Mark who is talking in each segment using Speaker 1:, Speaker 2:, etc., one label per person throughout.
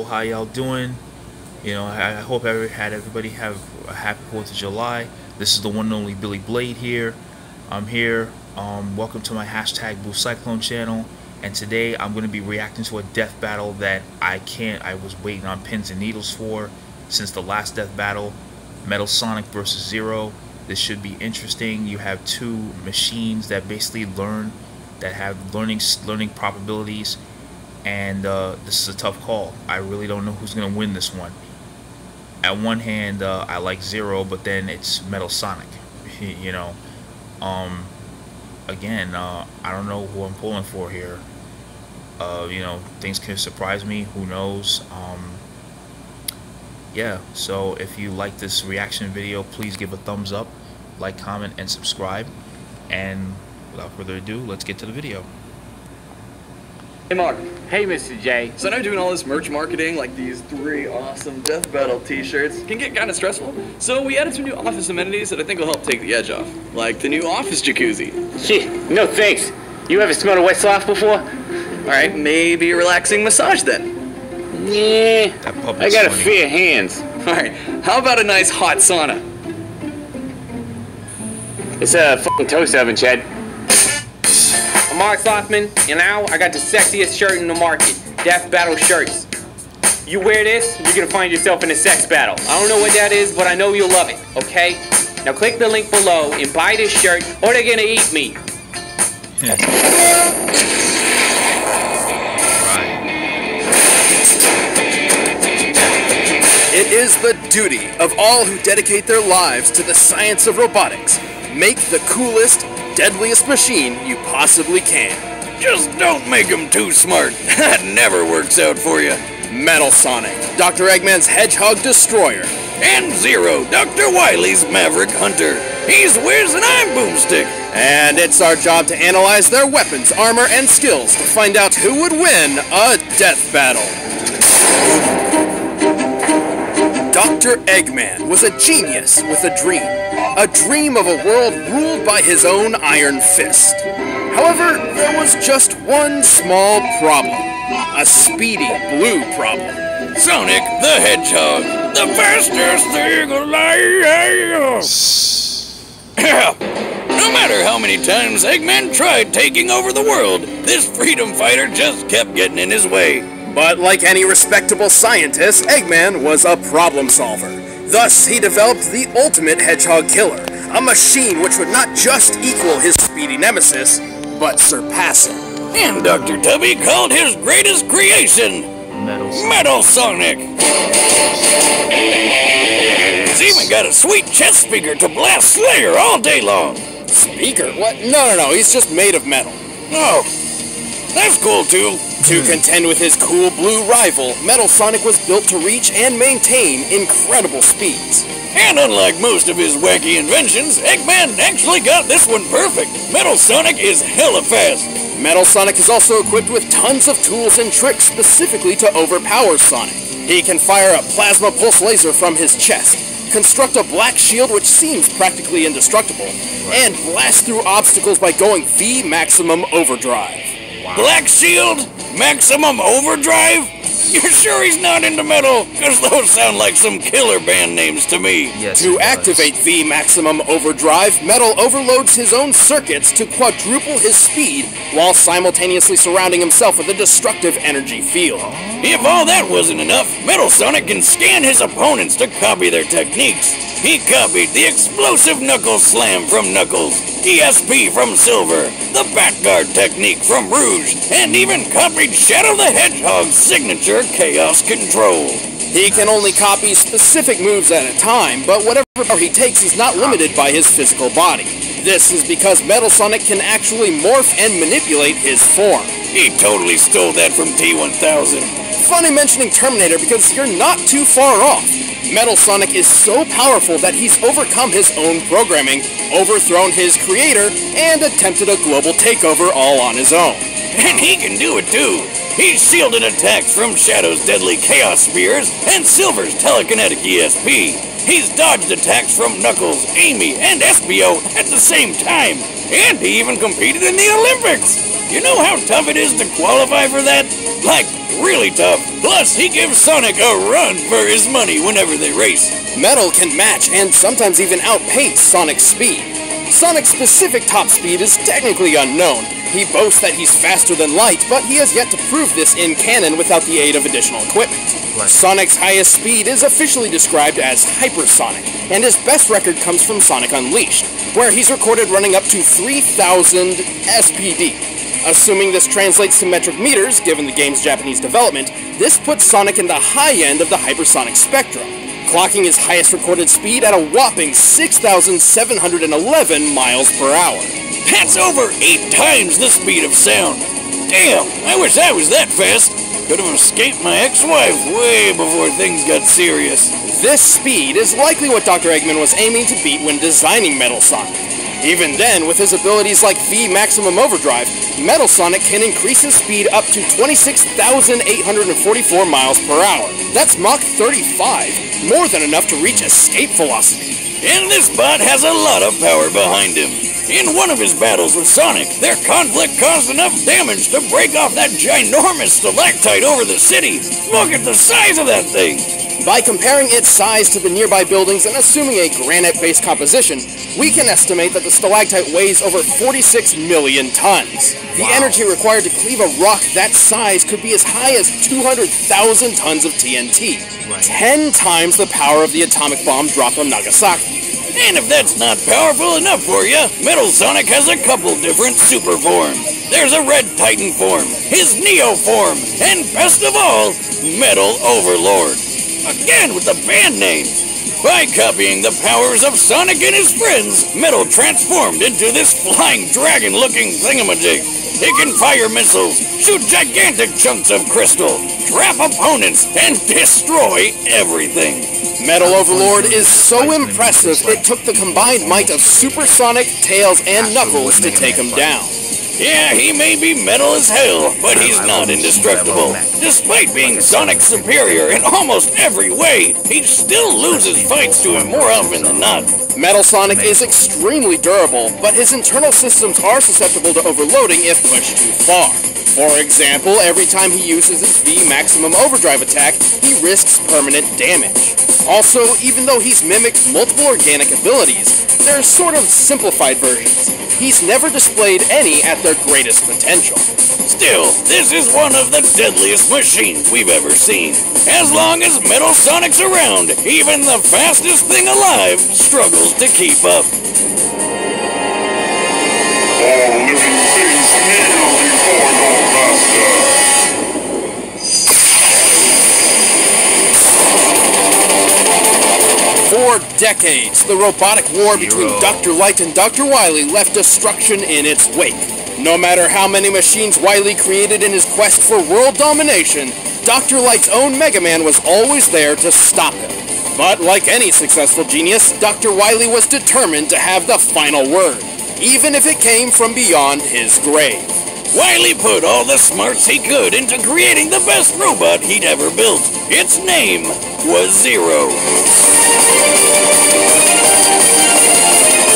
Speaker 1: How y'all doing? You know, I hope everybody have a happy 4th of July. This is the one and only Billy Blade here. I'm here. Welcome to my hashtag Blue Cyclone channel. And today I'm going to be reacting to a death battle that I was waiting on pins and needles for since the last death battle, MetalSonic versus Zero. This should be interesting. You have two machines that basically have learning probabilities. And this is a tough call. I really don't know who's going to win this one. At one hand, I like Zero, but then it's MetalSonic. You know, again, I don't know who I'm pulling for here. You know, things can surprise me. Who knows? Yeah. So if you like this reaction video, please give a thumbs up, like, comment, and subscribe. And without further ado, let's get to the video.
Speaker 2: Hey Mark.
Speaker 3: Hey Mr. J.
Speaker 2: So I know doing all this merch marketing, like these 3 awesome Death Battle t-shirts, can get kind of stressful. So we added some new office amenities that I think will help take the edge off. Like the new office jacuzzi.
Speaker 3: Gee, no thanks. You ever smelled a wet sloth before?
Speaker 2: Alright, maybe a relaxing massage then.
Speaker 3: Yeah, I got a fear of hands.
Speaker 2: Alright, how about a nice hot sauna?
Speaker 3: It's a fucking toast oven, Chad. I'm Mark Slothman, and now I got the sexiest shirt in the market, Death Battle shirts. You wear this, you're gonna find yourself in a sex battle. I don't know what that is, but I know you'll love it, okay? Now click the link below and buy this shirt, or they're gonna eat me.
Speaker 4: It is the duty of all who dedicate their lives to the science of robotics. Make the coolest, deadliest machine you possibly can.
Speaker 5: Just don't make them too smart. That never works out for you.
Speaker 4: MetalSonic, Dr. Eggman's Hedgehog Destroyer.
Speaker 5: And Zero, Dr. Wily's Maverick Hunter. He's Whiz and I'm Boomstick.
Speaker 4: And it's our job to analyze their weapons, armor, and skills to find out who would win a death battle. Dr. Eggman was a genius with a dream of a world ruled by his own iron fist. However, there was just one small problem, a speedy blue problem.
Speaker 5: Sonic the Hedgehog, the fastest thing alive! No matter how many times Eggman tried taking over the world, this freedom fighter just kept getting in his way.
Speaker 4: But like any respectable scientist, Eggman was a problem solver. Thus, he developed the ultimate hedgehog killer, a machine which would not just equal his speedy nemesis, but surpass him.
Speaker 5: And Dr. Tubby called his greatest creation MetalSonic. He's even got a sweet chest speaker to blast Slayer all day long.
Speaker 4: Speaker? What? No, he's just made of metal.
Speaker 5: Oh, that's cool too.
Speaker 4: To contend with his cool blue rival, MetalSonic was built to reach and maintain incredible speeds.
Speaker 5: And unlike most of his wacky inventions, Eggman actually got this one perfect. MetalSonic is hella fast.
Speaker 4: MetalSonic is also equipped with tons of tools and tricks specifically to overpower Sonic. He can fire a plasma pulse laser from his chest, construct a black shield which seems practically indestructible, and blast through obstacles by going V maximum overdrive.
Speaker 5: Wow. Black Shield? Maximum Overdrive? You're sure he's not into metal? Because those sound like some killer band names to me.
Speaker 1: Yes,
Speaker 4: to activate V Maximum Overdrive, Metal overloads his own circuits to quadruple his speed while simultaneously surrounding himself with a destructive energy field.
Speaker 5: If all that wasn't enough, MetalSonic can scan his opponents to copy their techniques. He copied the explosive Knuckle Slam from Knuckles, ESP from Silver, the Batguard technique from Rouge, and even copied Shadow the Hedgehog's signature Chaos Control.
Speaker 4: He can only copy specific moves at a time, but whatever power he takes is not limited by his physical body. This is because MetalSonic can actually morph and manipulate his form.
Speaker 5: He totally stole that from T-1000.
Speaker 4: Funny mentioning Terminator because you're not too far off. MetalSonic is so powerful that he's overcome his own programming, overthrown his creator, and attempted a global takeover all on his own.
Speaker 5: And he can do it too. He's shielded attacks from Shadow's deadly Chaos Spears and Silver's telekinetic ESP. He's dodged attacks from Knuckles, Amy, and Espio at the same time. And he even competed in the Olympics. You know how tough it is to qualify for that? Like, really tough. Plus, he gives Sonic a run for his money whenever they race.
Speaker 4: Metal can match and sometimes even outpace Sonic's speed. Sonic's specific top speed is technically unknown. He boasts that he's faster than light, but he has yet to prove this in canon without the aid of additional equipment.
Speaker 1: Right.
Speaker 4: Sonic's highest speed is officially described as hypersonic, and his best record comes from Sonic Unleashed, where he's recorded running up to 3,000 SPD. Assuming this translates to metric meters, given the game's Japanese development, this puts Sonic in the high end of the hypersonic spectrum, clocking his highest recorded speed at a whopping 6,711 miles per hour.
Speaker 5: That's over 8 times the speed of sound. Damn, I wish I was that fast. Could have escaped my ex-wife way before things got serious.
Speaker 4: This speed is likely what Dr. Eggman was aiming to beat when designing MetalSonic. Even then, with his abilities like V Maximum Overdrive, MetalSonic can increase his speed up to 26,844 miles per hour. That's Mach 35, more than enough to reach escape velocity.
Speaker 5: And this bot has a lot of power behind him. In one of his battles with Sonic, their conflict caused enough damage to break off that ginormous stalactite over the city. Look at the size of that thing!
Speaker 4: By comparing its size to the nearby buildings and assuming a granite-based composition, we can estimate that the stalactite weighs over 46 million tons. The energy required to cleave a rock that size could be as high as 200,000 tons of TNT, 10 times the power of the atomic bomb dropped on Nagasaki.
Speaker 5: And if that's not powerful enough for you, MetalSonic has a couple different super forms. There's a Red Titan form, his Neo form, and best of all, Metal Overlord. Again with the band names. By copying the powers of Sonic and his friends, Metal transformed into this flying dragon-looking thingamajig. It can fire missiles, shoot gigantic chunks of crystal, trap opponents, and destroy everything.
Speaker 4: Metal Overlord is so impressive it took the combined might of Super Sonic, Tails, and Knuckles to take him down.
Speaker 5: Yeah, he may be metal as hell, but he's not indestructible. Despite being Sonic's superior in almost every way, he still loses fights to him more often than not.
Speaker 4: MetalSonic is extremely durable, but his internal systems are susceptible to overloading if pushed too far. For example, every time he uses his V Maximum Overdrive attack, he risks permanent damage. Also, even though he's mimicked multiple organic abilities, they're sort of simplified versions. He's never displayed any at their greatest potential.
Speaker 5: Still, this is one of the deadliest machines we've ever seen. As long as MetalSonic's around, even the fastest thing alive struggles to keep up.
Speaker 6: All living things kneel before your master.
Speaker 4: For decades, the robotic war between Dr. Light and Dr. Wily left destruction in its wake. No matter how many machines Wily created in his quest for world domination, Dr. Light's own Mega Man was always there to stop him. But like any successful genius, Dr. Wily was determined to have the final word, even if it came from beyond his grave.
Speaker 5: Wily put all the smarts he could into creating the best robot he'd ever built. Its name was Zero.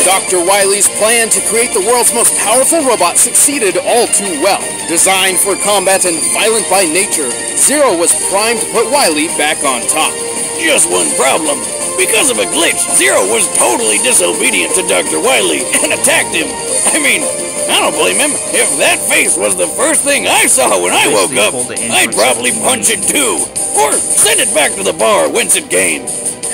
Speaker 4: Dr. Wily's plan to create the world's most powerful robot succeeded all too well. Designed for combat and violent by nature, Zero was primed to put Wily back on top.
Speaker 5: Just one problem. Because of a glitch, Zero was totally disobedient to Dr. Wily and attacked him. I mean, I don't blame him. If that face was the first thing I saw when I woke up, I'd probably punch it too. Or send it back to the bar whence it came.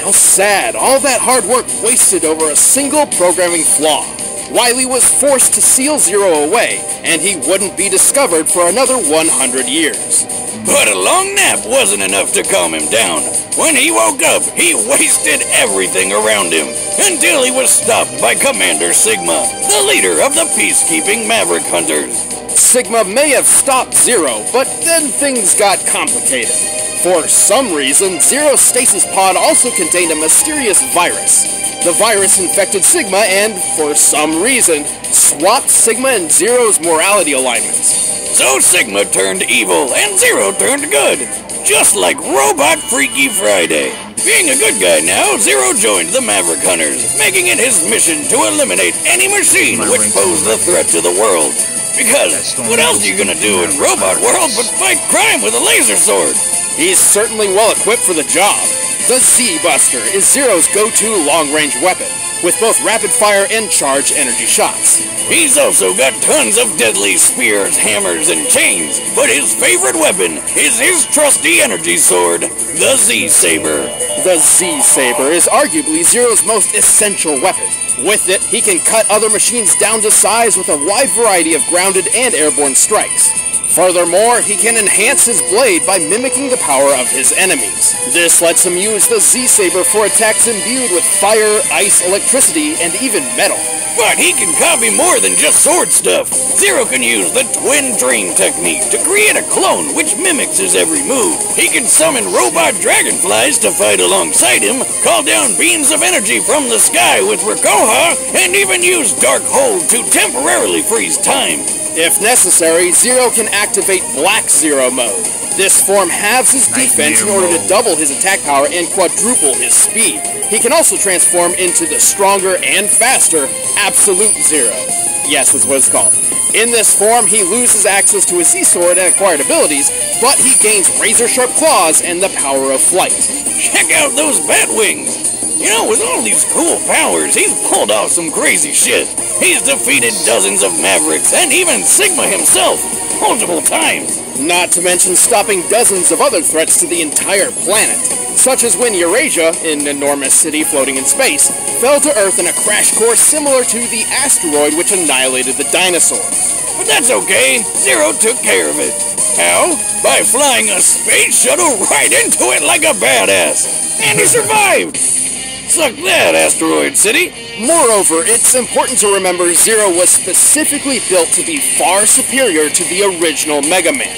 Speaker 4: How sad, all that hard work wasted over a single programming flaw. Wily was forced to seal Zero away, and he wouldn't be discovered for another 100 years.
Speaker 5: But a long nap wasn't enough to calm him down. When he woke up, he wasted everything around him, until he was stopped by Commander Sigma, the leader of the peacekeeping Maverick Hunters.
Speaker 4: Sigma may have stopped Zero, but then things got complicated. For some reason, Zero's stasis pod also contained a mysterious virus. The virus infected Sigma and, for some reason, swapped Sigma and Zero's morality alignments.
Speaker 5: So Sigma turned evil and Zero turned good. just like Robot Freaky Friday. Being a good guy now, Zero joined the Maverick Hunters, making it his mission to eliminate any machine which posed a threat to the world. Because what else are you gonna do in Robot World but fight crime with a laser sword?
Speaker 4: He's certainly well equipped for the job. The Z-Buster is Zero's go-to long-range weapon, with both rapid-fire and charge energy shots.
Speaker 5: He's also got tons of deadly spears, hammers, and chains, but his favorite weapon is his trusty energy sword, the Z-Saber.
Speaker 4: The Z-Saber is arguably Zero's most essential weapon. With it, he can cut other machines down to size with a wide variety of grounded and airborne strikes. Furthermore, he can enhance his blade by mimicking the power of his enemies. This lets him use the Z-Saber for attacks imbued with fire, ice, electricity, and even metal.
Speaker 5: But he can copy more than just sword stuff. Zero can use the Twin Dream technique to create a clone which mimics his every move. He can summon robot dragonflies to fight alongside him, call down beams of energy from the sky with Rikoha, and even use Dark Hold to temporarily freeze time.
Speaker 4: If necessary, Zero can activate Black Zero mode. This form halves his defense in order to double his attack power and quadruple his speed. He can also transform into the stronger and faster Absolute Zero. Yes, that's what it's called. In this form, he loses access to his Z-Sword and acquired abilities, but he gains razor-sharp claws and the power of flight.
Speaker 5: Check out those bat wings! You know, with all these cool powers, he's pulled off some crazy shit. He's defeated dozens of Mavericks, and even Sigma himself, multiple times.
Speaker 4: Not to mention stopping dozens of other threats to the entire planet, such as when Eurasia, an enormous city floating in space, fell to Earth in a crash course similar to the asteroid which annihilated the dinosaurs.
Speaker 5: But that's okay, Zero took care of it. How? By flying a space shuttle right into it like a badass. And he survived! Suck that, Asteroid City!
Speaker 4: Moreover, it's important to remember Zero was specifically built to be far superior to the original Mega Man.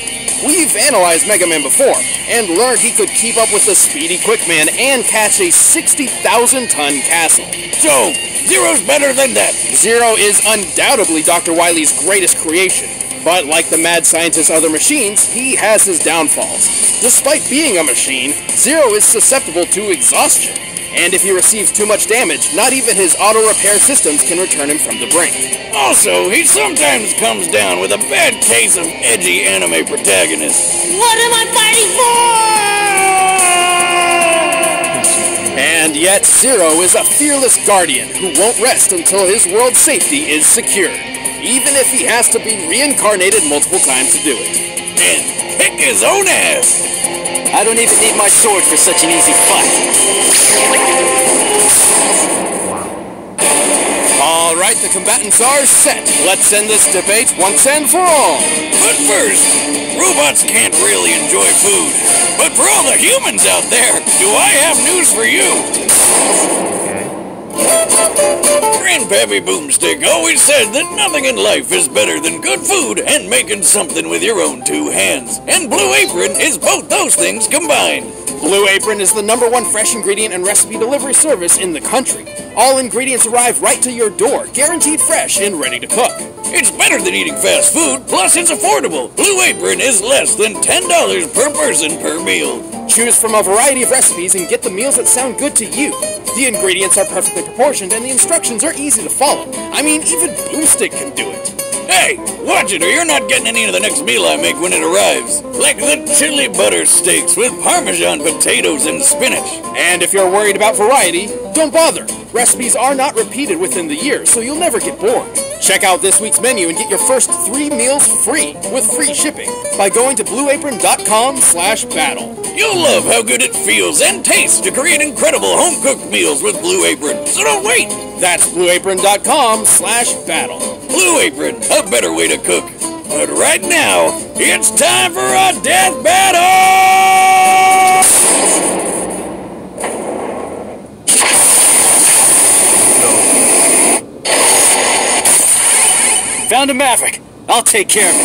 Speaker 4: We've analyzed Mega Man before, and learned he could keep up with the speedy Quick Man and catch a 60,000-ton castle.
Speaker 5: So, Zero's better than that.
Speaker 4: Zero is undoubtedly Dr. Wily's greatest creation, but like the mad scientist's other machines, he has his downfalls. Despite being a machine, Zero is susceptible to exhaustion. And if he receives too much damage, not even his auto-repair systems can return him from the brink.
Speaker 5: Also, he sometimes comes down with a bad case of edgy anime protagonists.
Speaker 7: What am I fighting for?
Speaker 4: And yet, Zero is a fearless guardian who won't rest until his world's safety is secured, even if he has to be reincarnated multiple times to do it.
Speaker 5: And kick his own ass!
Speaker 7: I don't even need my sword for such an easy fight.
Speaker 4: Alright, the combatants are set. Let's end this debate once and for all.
Speaker 5: But first, robots can't really enjoy food. But for all the humans out there, do I have news for you? Grandpappy Boomstick always said that nothing in life is better than good food and making something with your own two hands. And Blue Apron is both those things combined.
Speaker 4: Blue Apron is the #1 fresh ingredient and recipe delivery service in the country. All ingredients arrive right to your door, guaranteed fresh and ready to cook.
Speaker 5: It's better than eating fast food, plus it's affordable. Blue Apron is less than $10 per person per meal.
Speaker 4: Choose from a variety of recipes and get the meals that sound good to you. The ingredients are perfectly proportioned and the instructions are easy to follow. I mean, even Boomstick can do it.
Speaker 5: Hey, watch it or you're not getting any of the next meal I make when it arrives. Like the chili butter steaks with Parmesan potatoes and spinach.
Speaker 4: And if you're worried about variety, don't bother. Recipes are not repeated within the year, so you'll never get bored. Check out this week's menu and get your first 3 meals free with free shipping by going to blueapron.com/battle.
Speaker 5: You'll love how good it feels and tastes to create incredible home-cooked meals with Blue Apron, so don't wait!
Speaker 4: That's blueapron.com/battle.
Speaker 5: Blue Apron, a better way to cook. But right now, it's time for a death battle!
Speaker 7: Found a Maverick. I'll take care of it.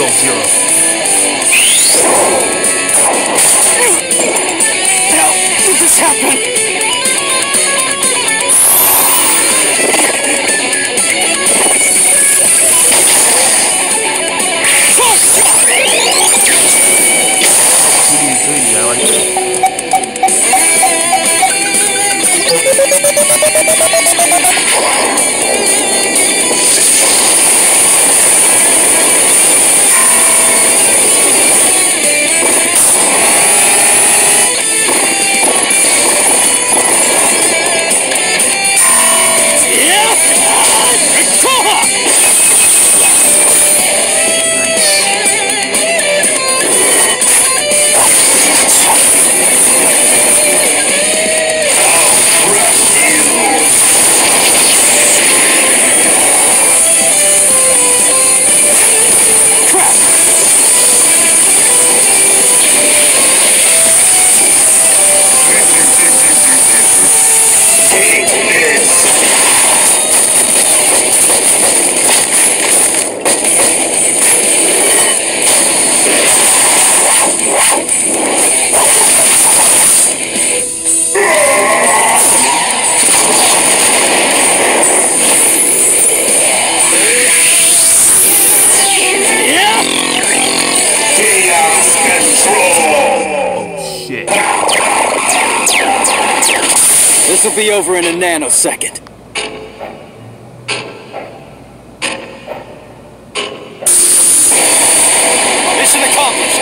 Speaker 1: go, Zero.
Speaker 7: How did this happen?
Speaker 1: I like that.
Speaker 7: This will be over in a nanosecond. Mission accomplished.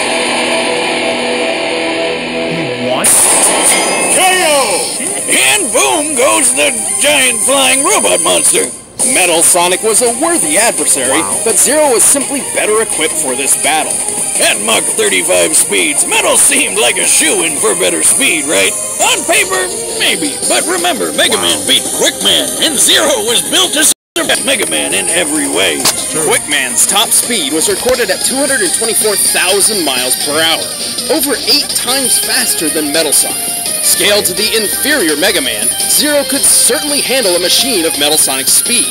Speaker 1: He won?
Speaker 5: KO! And boom goes the giant flying robot monster.
Speaker 4: MetalSonic was a worthy adversary, but Zero was simply better equipped for this battle.
Speaker 5: At Mach 35 speeds, Metal seemed like a shoo-in for better speed, right? On paper, maybe. But remember, Mega Man beat Quickman, and Zero was built to survive Mega Man in every way.
Speaker 4: Quickman's top speed was recorded at 224,000 miles per hour, over 8 times faster than MetalSonic. Scaled to the inferior Mega Man, Zero could certainly handle a machine of MetalSonic's speed.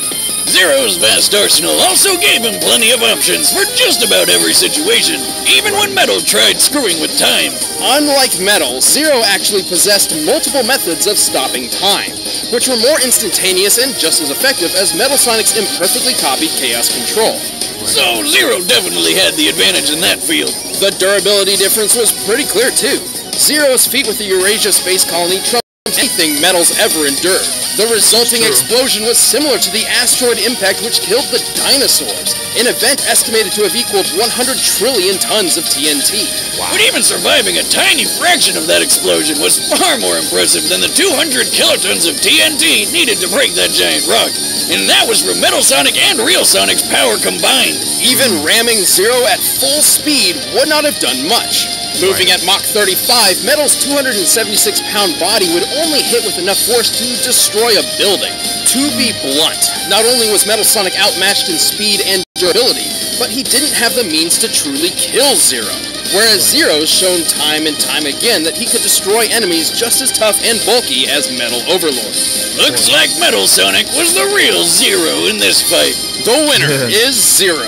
Speaker 5: Zero's vast arsenal also gave him plenty of options for just about every situation, even when Metal tried screwing with time.
Speaker 4: Unlike Metal, Zero actually possessed multiple methods of stopping time, which were more instantaneous and just as effective as MetalSonic's imperfectly copied Chaos Control.
Speaker 5: So Zero definitely had the advantage in that field.
Speaker 4: The durability difference was pretty clear too. Zero's feat with the Eurasia Space Colony trumped anything Metal's ever endured. The resulting explosion was similar to the asteroid impact which killed the dinosaurs, an event estimated to have equaled 100 trillion tons of TNT.
Speaker 5: But even surviving a tiny fraction of that explosion was far more impressive than the 200 kilotons of TNT needed to break that giant rock. And that was from MetalSonic and RealSonic's power combined.
Speaker 4: Even ramming Zero at full speed would not have done much. Moving at Mach 35, Metal's 276-pound body would only hit with enough force to destroy a building. To be blunt, not only was MetalSonic outmatched in speed and durability, but he didn't have the means to truly kill Zero. Whereas Zero's shown time and time again that he could destroy enemies just as tough and bulky as Metal Overlord.
Speaker 5: Looks like MetalSonic was the real Zero in this fight.
Speaker 4: The winner is Zero.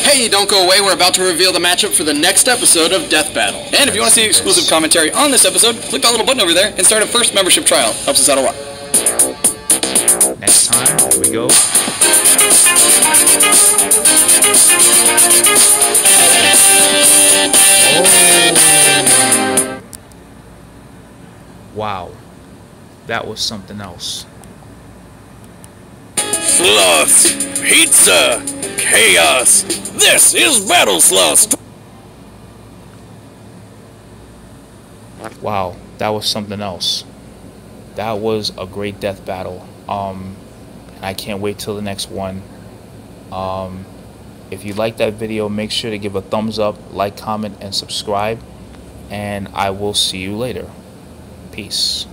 Speaker 4: Hey, don't go away, we're about to reveal the matchup for the next episode of Death Battle.
Speaker 2: And if you want to see exclusive commentary on this episode, click that little button over there and start a first membership trial. Helps us out a lot.
Speaker 1: Next time, here we go. Oh. Wow. That was something else.
Speaker 5: Sloth, pizza, chaos. This is Battle Sloth.
Speaker 1: Wow, that was something else. That was a great death battle. And I can't wait till the next one. If you like that video, make sure to give a thumbs up, like, comment, and subscribe. And I will see you later. Peace.